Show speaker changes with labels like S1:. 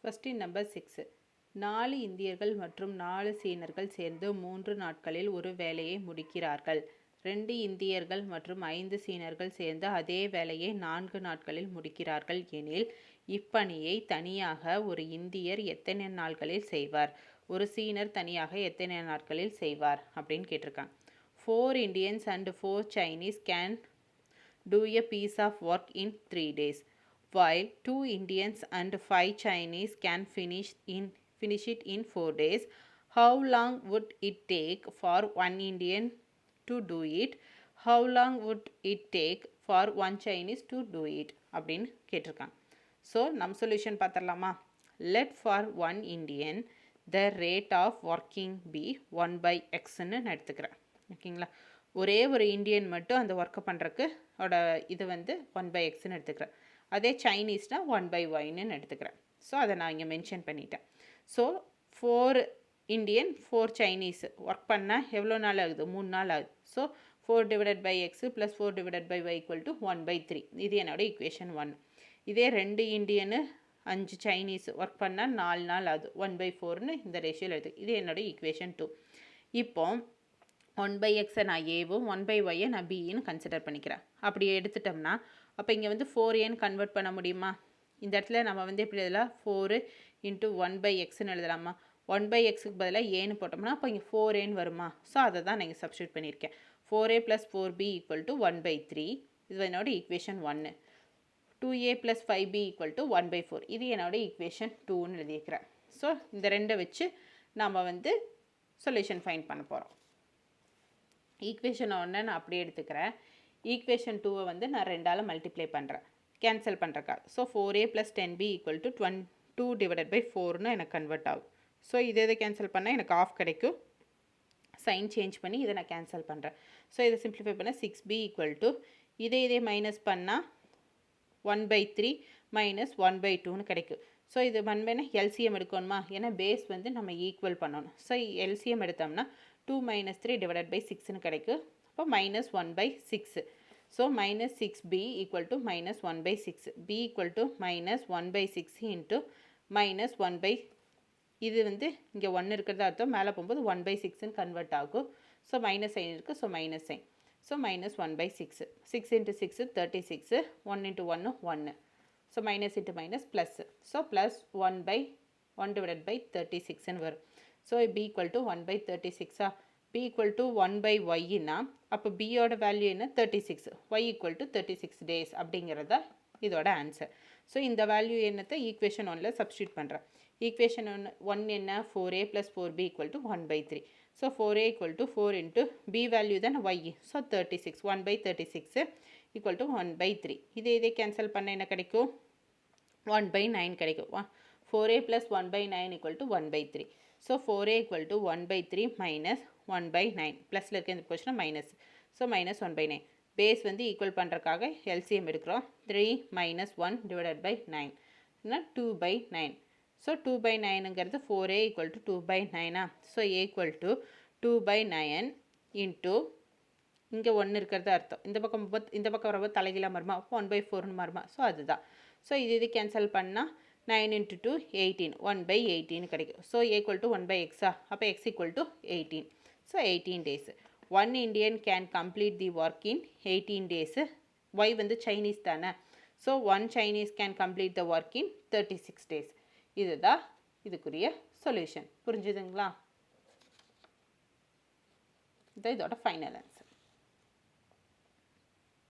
S1: Question number 6. 4 இந்தியர்கள் மற்றும் 4 சீனர்கள் சேர்ந்து 3 நாட்களில் ஒரு வேலையை முடிக்கிறார்கள். 2 இந்தியர்கள் மற்றும் 5 சீனர்கள் சேர்ந்து அதே வேலையை 4 நாட்களில் முடிக்கிறார்கள் எனில் இப்பணியை தனியாக ஒரு இந்தியர் எத்தனை நாட்களில் செய்வார், ஒரு சீனர் தனியாக எத்தனை நாட்களில் செய்வார் அப்படின்னு கேட்டிருக்காங்க. 4 Indians and 4 Chinese can do a piece of work in 3 days. While 2 Indians and 5 Chinese can finish it in 4 days, how long would it take for 1 Indian to do it? How long would it take for 1 Chinese to do it? அப்படின்னு கேட்டிருக்காங்க. So நம்ம solution பார்த்துடலாமா. Let for 1 Indian the rate of working be 1 by xன்னு நான் எடுத்துக்கிறேன். ஓகேங்களா, ஒரே ஒரு Indian மட்டும் அந்த ஒர்க்கை பண்ணுறக்கு இது 1 by xன்னு எடுத்துக்கிறேன். அதே சைனீஸ்னால் 1 by yன்னு எடுத்துக்கிறேன். ஸோ அதை நான் இங்கே மென்ஷன் பண்ணிட்டேன். ஸோ 4 இந்தியன் 4 சைனீஸ் ஒர்க் பண்ணால் எவ்வளோ நாள் ஆகுது, 3 நாள் ஆகுது. So 4 divided by x + 4 divided by y = 1/3. இது என்னோட ஈக்குவேஷன் 1. இதே 2 இந்தியனு 5 சைனீஸ் ஒர்க் பண்ணால் 4 நாள் ஆகுது, 1/4ன்னு இந்த ரேஷியோவில் எடுத்து. இது என்னோட ஈக்குவேஷன் 2. இப்போ 1 by x நான் ஏவும் 1 by y நான் பின்னு கன்சிடர் பண்ணிக்கிறேன். அப்படி எடுத்துட்டோம்னா அப்போ இங்கே 4n கன்வெர்ட் பண்ண முடியுமா? இந்த இடத்துல நம்ம எப்படி எழுதலாம், 4 × 1 by xன்னு எழுதலாமா? 1 by xக்கு பதிலாக ஏன்னு போட்டோம்னா அப்போ இங்கே 4n வருமா? ஸோ அதை தான் நான் இங்கே சப்ஸ்டியூட் பண்ணியிருக்கேன். 4a + 4b = 1/3. இது என்னோட ஈக்குவேஷன் 1. 2a + 5b = 1/4. இது என்னோட ஈக்குவேஷன் 2ன்னு எழுதியிருக்கிறேன். ஸோ இந்த ரெண்டை வச்சு நாம் சொல்யூஷன் ஃபைண்ட் பண்ண போகிறோம். ஈக்குவேஷன் 1 நான் அப்படியே எடுத்துக்கிறேன். ஈக்குவேஷன் 2 நான் 2ஆல் மல்டிப்ளை பண்ணுறேன் கேன்சல் பண்ணுறக்கா. So 4a + 10b = 2 divided by 4ன்னு எனக்கு கன்வெர்ட் ஆகும். ஸோ இதை கேன்சல் பண்ணால் எனக்கு ஆஃப் கிடைக்கும். சைன் சேஞ்ச் பண்ணி இதை நான் கேன்சல் பண்ணுறேன். ஸோ இதை சிம்பிளிஃபை பண்ணால் 6b = இதே மைனஸ் பண்ணால் 1/3 - 1/2ன்னு கிடைக்கும். ஸோ இது 1 எல்சிஎம் எடுக்கணுமா, ஏன்னா பேஸ் நம்ம ஈக்குவல் பண்ணணும். ஸோ எல்சிஎம் எடுத்தோம்னா 2 - 3 divided by 6ன்னு கிடைக்கும். அப்போ -1/6. So -6b = -1/6. b = -1/6 × -1 இது இங்கே 1 இருக்கிறதா அர்த்தம், மேலே போகும்போது 1/6ன்னு கன்வெர்ட் ஆகும். ஸோ மைனஸ் சைன் இருக்குது, so minus sign. So -1/6. 6 × 6 36, 1 × 1 1. So minus into minus plus. So +1/1 divided by 36ன்னு வரும். So b = 1/36. b = 1/y அப்போ பியோட வேல்யூ என்ன, 36. y = 36 days அப்படிங்கிறதா இதோட ஆன்சர். ஸோ இந்த வேல்யூ என்னத்தை ஈக்குவேஷன் 1ல் சப்ஸ்டியூட் பண்ணுறேன். ஈக்குவேஷன் 1 என்ன, 4a + 4b = 1/3. So 4a = 4 × b value தானே y. ஸோ 36, 1/36 = 1/3. இதே கேன்சல் பண்ண என்ன கிடைக்கும், 1/9 கிடைக்கும். 4a + 1/9 = 1/3. So 4a = 1/3 - 1/9. ப்ளஸில் இருக்க இந்த question minus. So -1/9. Base equal பண்ணுறதுக்காக எல்சிஎம் எடுக்கிறோம். 3 - 1 divided by 9 2/9. ஸோ 2/9ங்கிறது 4a = 2/9. ஸோ a = 2/9 இன்ட்டு இங்கே 1 இருக்கிறது அர்த்தம். இந்த பக்கம் வரும்போது தலைகீழாக மாறுமா, 1/4ன்னு மாறுமா. ஸோ அதுதான். ஸோ இது கேன்சல் பண்ணால் 9 × 2 18, 1/18 கிடைக்கும். So a = 1/x. அப்போ x = 18. So 18 days. 1 Indian can complete the work in 18 days. y Chinese தானே. So 1 Chinese can complete the work in 36 days. இதுதான் இதுக்குரிய சொல்யூஷன். புரிஞ்சுதுங்களா? இதுதான் இதோட ஃபைனல் ஆன்சர்.